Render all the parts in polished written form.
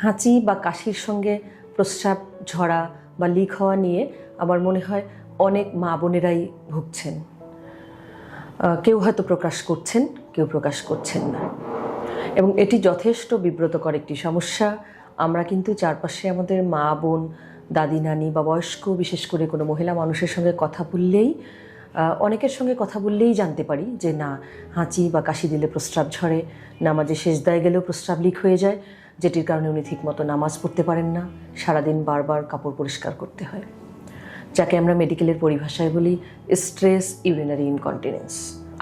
হাঁচি বা কাশির সঙ্গে প্রস্রাব ঝরা বা লিক হওয়া নিয়ে আমার মনে হয় অনেক মা বোনেরাই ভুগছেন। কেউ হয়তো প্রকাশ করছেন, কেউ প্রকাশ করছেন না, এবং এটি যথেষ্ট বিব্রতকর একটি সমস্যা। আমরা কিন্তু চারপাশে আমাদের মা বোন, দাদি নানি বা বয়স্ক, বিশেষ করে কোনো মহিলা মানুষের সঙ্গে কথা বললেই, অনেকের সঙ্গে কথা বললেই জানতে পারি যে না, হাঁচি বা কাশি দিলে প্রস্রাব ঝরে, নামাজে সেজদায় গেলেও প্রস্রাব লিক হয়ে যায়, যেটির কারণে উনি ঠিকমতো নামাজ পড়তে পারেন না, সারাদিন বারবার কাপড় পরিষ্কার করতে হয়, যাকে আমরা মেডিকেলের পরিভাষায় বলি স্ট্রেস ইউরিনারি ইনকন্টিনেন্স।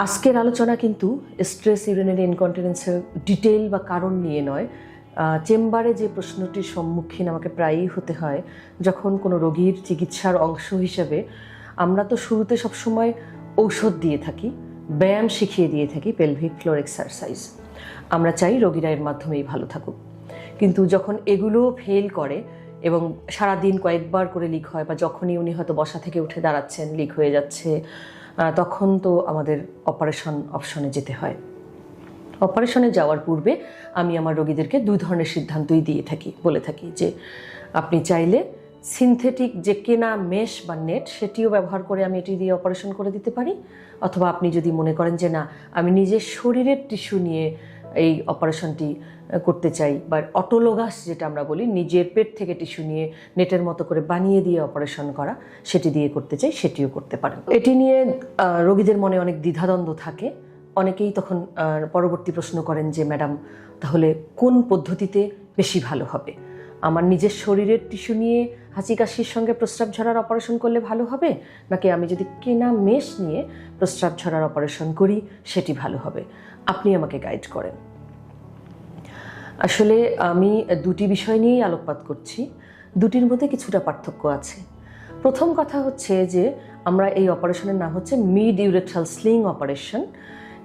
আজকের আলোচনা কিন্তু স্ট্রেস ইউরিনারি ইনকন্টিনেন্সের ডিটেইল বা কারণ নিয়ে নয়। চেম্বারে যে প্রশ্নটির সম্মুখীন আমাকে প্রায়ই হতে হয়, যখন কোনো রোগীর চিকিৎসার অংশ হিসেবে আমরা তো শুরুতে সবসময় ঔষধ দিয়ে থাকি, ব্যায়াম শিখিয়ে দিয়ে থাকি, পেলভিক ফ্লোর এক্সারসাইজ। আমরা চাই রোগীরা এর মাধ্যমেই ভালো থাকুক, কিন্তু যখন এগুলো ফেল করে এবং সারাদিন কয়েকবার করে লিক হয়, বা যখনই উনি হয়তো বসা থেকে উঠে দাঁড়াচ্ছেন লিক হয়ে যাচ্ছে, তখন তো আমাদের অপশনে যেতে হয়। অপারেশনে যাওয়ার পূর্বে আমি আমার রোগীদেরকে দুই ধরনের সিদ্ধান্তই দিয়ে থাকি, বলে থাকি যে আপনি চাইলে সিনথেটিক যে কেনা মেশ বা নেট, সেটিও ব্যবহার করে আমি এটি দিয়ে অপারেশন করে দিতে পারি, অথবা আপনি যদি মনে করেন যে না, আমি নিজের শরীরের টিস্যু নিয়ে এই অপারেশনটি করতে চাই, বা অটোলোগাস যেটা আমরা বলি, নিজের পেট থেকে টিস্যু নিয়ে নেটের মতো করে বানিয়ে দিয়ে অপারেশন করা, সেটি দিয়ে করতে চাই, সেটিও করতে পারেন। এটি নিয়ে রোগীদের মনে অনেক দ্বিধাদ্বন্দ্ব থাকে। অনেকেই তখন পরবর্তী প্রশ্ন করেন যে ম্যাডাম, তাহলে কোন পদ্ধতিতে বেশি ভালো হবে? আমার নিজের শরীরের টিস্যু নিয়ে হাঁচি কাশির সঙ্গে প্রস্রাব ঝরার অপারেশন করলে ভালো হবে, নাকি আমি যদি কেনা মেশ নিয়ে প্রস্রাব ঝরার অপারেশন করি সেটি ভালো হবে? আপনি আমাকে গাইড করেন। আসলে আমি দুটি বিষয় নিয়েই আলোকপাত করছি, দুটির মধ্যে কিছুটা পার্থক্য আছে। প্রথম কথা হচ্ছে যে আমরা এই অপারেশনের নাম হচ্ছে মিড ইউরেথ্রাল স্লিং অপারেশন।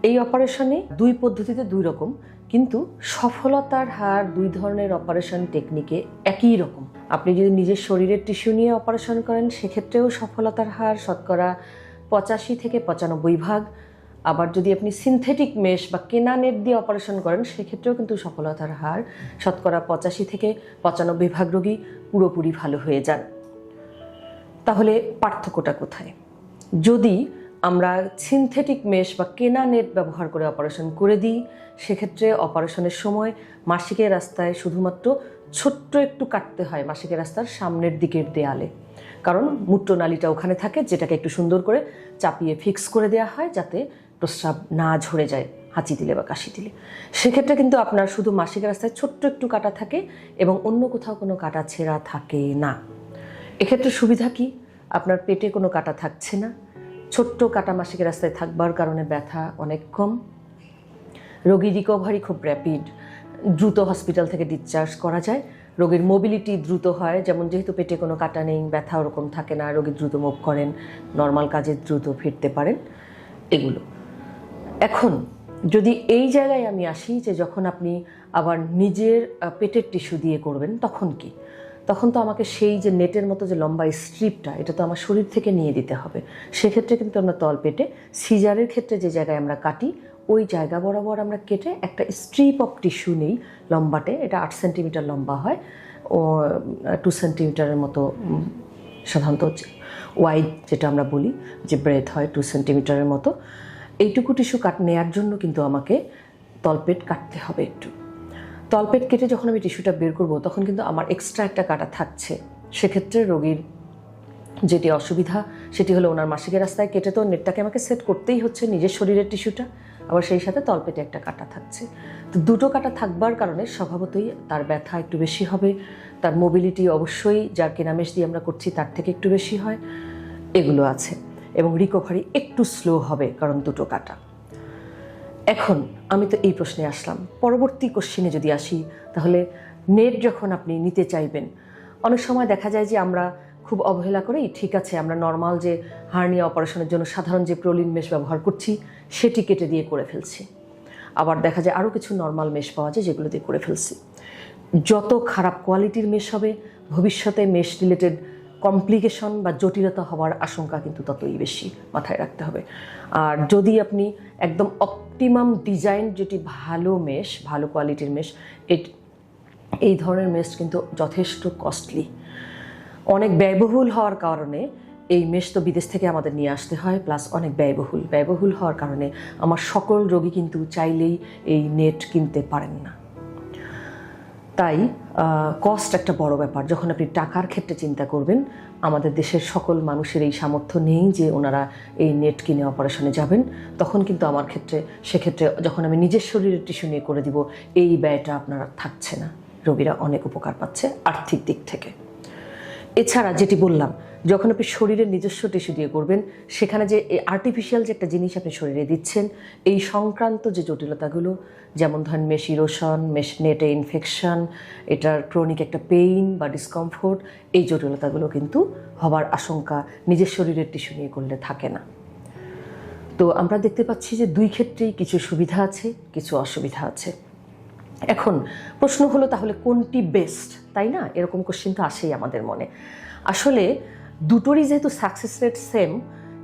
এই অপারেশনে দুই পদ্ধতিতে দুই রকম, কিন্তু সফলতার হার দুই ধরনের অপারেশন টেকনিকে একই রকম। আপনি যদি নিজের শরীরের টিস্যু নিয়ে অপারেশন করেন, সেক্ষেত্রেও সফলতার হার শতকরা 85 থেকে 95 ভাগ। আবার যদি আপনি সিনথেটিক মেশ বা কেনা নেট দিয়ে অপারেশন করেন, সেক্ষেত্রেও কিন্তু সফলতার হার শতকরা 85 থেকে 95 ভাগ রোগী পুরোপুরি ভালো হয়ে যান। তাহলে পার্থক্যটা কোথায়? যদি আমরা সিনথেটিক মেশ বা কেনা নেট ব্যবহার করে অপারেশন করে দিই, সেক্ষেত্রে অপারেশনের সময় মাসিকের রাস্তায় শুধুমাত্র ছোট্ট একটু কাটতে হয়, মাসিকের রাস্তার সামনের দিকের দেয়ালে, কারণ মূত্রনালীটা ওখানে থাকে, যেটাকে একটু সুন্দর করে চাপিয়ে ফিক্স করে দেওয়া হয় যাতে প্রস্রাব না ঝরে যায় হাঁচি দিলে বা কাশি দিলে। সেক্ষেত্রে কিন্তু আপনার শুধু মাসিকের রাস্তায় ছোট্ট একটু কাটা থাকে এবং অন্য কোথাও কোনো কাটা ছেঁড়া থাকে না। এক্ষেত্রে সুবিধা কি? আপনার পেটে কোনো কাটা থাকছে না, ছোট্ট কাটা মাসিকের রাস্তায় থাকবার কারণে ব্যথা অনেক কম, রোগীর রিকভারি খুব র্যাপিড, দ্রুত হসপিটাল থেকে ডিসচার্জ করা যায়, রোগীর মোবিলিটি দ্রুত হয়, যেমন যেহেতু পেটে কোনো কাটা নেই, ব্যথা ওরকম থাকে না, রোগী দ্রুত মুভ করেন, নর্মাল কাজে দ্রুত ফিরতে পারেন, এগুলো। এখন যদি এই জায়গায় আমি আসি যে যখন আপনি আবার নিজের পেটের টিস্যু দিয়ে করবেন, তখন কি? তখন তো আমাকে সেই যে নেটের মতো যে লম্বা স্ট্রিপটা, এটা তো আমার শরীর থেকে নিয়ে দিতে হবে। সেক্ষেত্রে কিন্তু আমরা তলপেটে সিজারের ক্ষেত্রে যে জায়গায় আমরা কাটি, ওই জায়গা বরাবর আমরা কেটে একটা স্ট্রিপ অফ টিস্যু নেই লম্বাটে, এটা 8 সেন্টিমিটার লম্বা হয়, ও 2 সেন্টিমিটারের মতো সাধারণত ওয়াইড, যেটা আমরা বলি যে ব্রেথ হয় 2 সেন্টিমিটারের মতো। এইটুকু টিস্যু নেওয়ার জন্য কিন্তু আমাকে তলপেট কাটতে হবে একটু। তলপেট কেটে যখন আমি টিস্যুটা বের করব, তখন কিন্তু আমার এক্সট্রা একটা কাটা থাকছে। সেক্ষেত্রে রোগীর যেটি অসুবিধা, সেটি হলো ওনার মাসিকের রাস্তায় কেটে তো নেটটাকে আমাকে সেট করতেই হচ্ছে, নিজের শরীরের টিস্যুটা, আবার সেই সাথে তলপেটে একটা কাটা থাকছে। তো দুটো কাটা থাকবার কারণে স্বভাবতই তার ব্যথা একটু বেশি হবে, তার মোবিলিটি অবশ্যই যার কেনামেশ দিয়ে আমরা করছি তার থেকে একটু বেশি হয়, এগুলো আছে, এবং রিকভারি একটু স্লো হবে কারণ দুটো কাটা। এখন আমি তো এই প্রশ্নে আসলাম, পরবর্তী কোশ্চেনে যদি আসি, তাহলে নেট যখন আপনি নিতে চাইবেন, অনেক সময় দেখা যায় যে আমরা খুব অবহেলা করেই, ঠিক আছে আমরা নর্মাল যে হার্নিয়া অপারেশনের জন্য সাধারণ যে প্রোলিন মেশ ব্যবহার করছি সেটি কেটে দিয়ে করে ফেলছি। আবার দেখা যায় আরও কিছু নর্মাল মেশ পাওয়া যায় যেগুলো দিয়ে করে ফেলছি। যত খারাপ কোয়ালিটির মেশ হবে, ভবিষ্যতে মেশ রিলেটেড কমপ্লিকেশন বা জটিলতা হওয়ার আশঙ্কা কিন্তু ততই বেশি, মাথায় রাখতে হবে। আর যদি আপনি একদম অপটিমাম ডিজাইন, যেটি ভালো মেশ, ভালো কোয়ালিটির মেশ, এই ধরনের মেশ কিন্তু যথেষ্ট কস্টলি, অনেক ব্যয়বহুল হওয়ার কারণে এই মেশ তো বিদেশ থেকে আমাদের নিয়ে আসতে হয়, প্লাস অনেক ব্যয়বহুল হওয়ার কারণে আমার সকল রোগী কিন্তু চাইলেই এই নেট কিনতে পারেন না। তাই কস্ট একটা বড় ব্যাপার। যখন আপনি টাকার ক্ষেত্রে চিন্তা করবেন, আমাদের দেশের সকল মানুষের এই সামর্থ্য নেই যে ওনারা এই নেট কিনে অপারেশনে যাবেন, তখন কিন্তু আমার ক্ষেত্রে সেক্ষেত্রে যখন আমি নিজের শরীরের টিস্যু নিয়ে করে দিব, এই ব্যয়টা আপনার থাকছে না, রোগীরা অনেক উপকার পাচ্ছে আর্থিক দিক থেকে। এছাড়া যেটি বললাম, যখন আপনি শরীরের নিজস্ব টিস্যু দিয়ে করবেন, সেখানে যে আর্টিফিশিয়াল যে একটা জিনিস আপনি শরীরে দিচ্ছেন, এই সংক্রান্ত যে জটিলতাগুলো, যেমন ধরেন মেশ ইরোশন, মেশ নেটে ইনফেকশন, এটার ক্রনিক একটা পেইন বা ডিসকমফোর্ট, এই জটিলতাগুলো কিন্তু হবার আশঙ্কা নিজের শরীরের টিস্যু নিয়ে করলে থাকে না। তো আমরা দেখতে পাচ্ছি যে দুই ক্ষেত্রেই কিছু সুবিধা আছে, কিছু অসুবিধা আছে। এখন প্রশ্ন হলো তাহলে কোনটি বেস্ট, তাই না? এরকম কোশ্চেন তো আসেই আমাদের মনে। আসলে দুটোরই যেহেতু সাকসেস রেট সেম,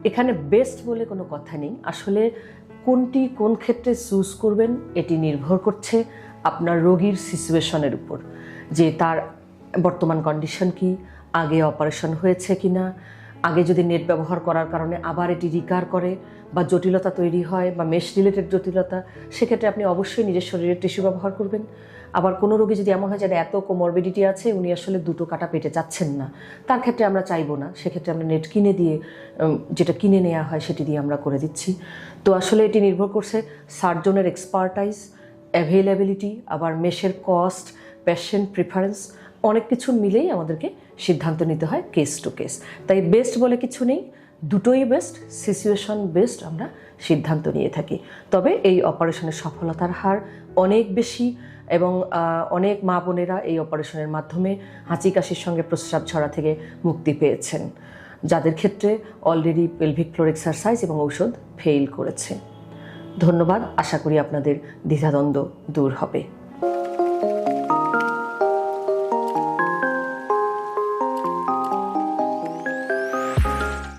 এখানে বেস্ট বলে কোনো কথা নেই। আসলে কোনটি কোন ক্ষেত্রে চুজ করবেন এটি নির্ভর করছে আপনার রোগীর সিচুয়েশনের উপর, যে তার বর্তমান কন্ডিশন কি, আগে অপারেশন হয়েছে কি না, আগে যদি নেট ব্যবহার করার কারণে আবার এটি রিকার করে বা জটিলতা তৈরি হয় বা মেশ রিলেটেড জটিলতা, সেক্ষেত্রে আপনি অবশ্যই নিজের শরীরের টিস্যু ব্যবহার করবেন। আবার কোনো রোগী যদি এমন হয় যে এত কোমরবিডিটি আছে, উনি আসলে দুটো কাটা পেটে চাচ্ছেন না, তার ক্ষেত্রে আমরা চাইবো না, সেক্ষেত্রে আমরা নেট কিনে দিয়ে, যেটা কিনে নেওয়া হয় সেটি দিয়ে আমরা করে দিচ্ছি। তো আসলে এটি নির্ভর করছে সার্জনের এক্সপার্টাইজ, অ্যাভেলেবিলিটি, আবার মেশের কস্ট, পেশেন্ট প্রিফারেন্স, অনেক কিছু মিলেই আমাদেরকে সিদ্ধান্ত নিতে হয় কেস টু কেস। তাই বেস্ট বলে কিছু নেই, দুটোই বেস্ট, সিচুয়েশন বেস্ট আমরা সিদ্ধান্ত নিয়ে থাকি। তবে এই অপারেশনের সফলতার হার অনেক বেশি এবং অনেক মা বোনেরা এই অপারেশনের মাধ্যমে হাঁচি কাশির সঙ্গে প্রস্রাব ঝরা থেকে মুক্তি পেয়েছেন, যাদের ক্ষেত্রে অলরেডি পেলভিক ফ্লোর এক্সারসাইজ এবং ঔষধ ফেইল করেছে। ধন্যবাদ, আশা করি আপনাদের দ্বিধাদ্বন্দ্ব দূর হবে।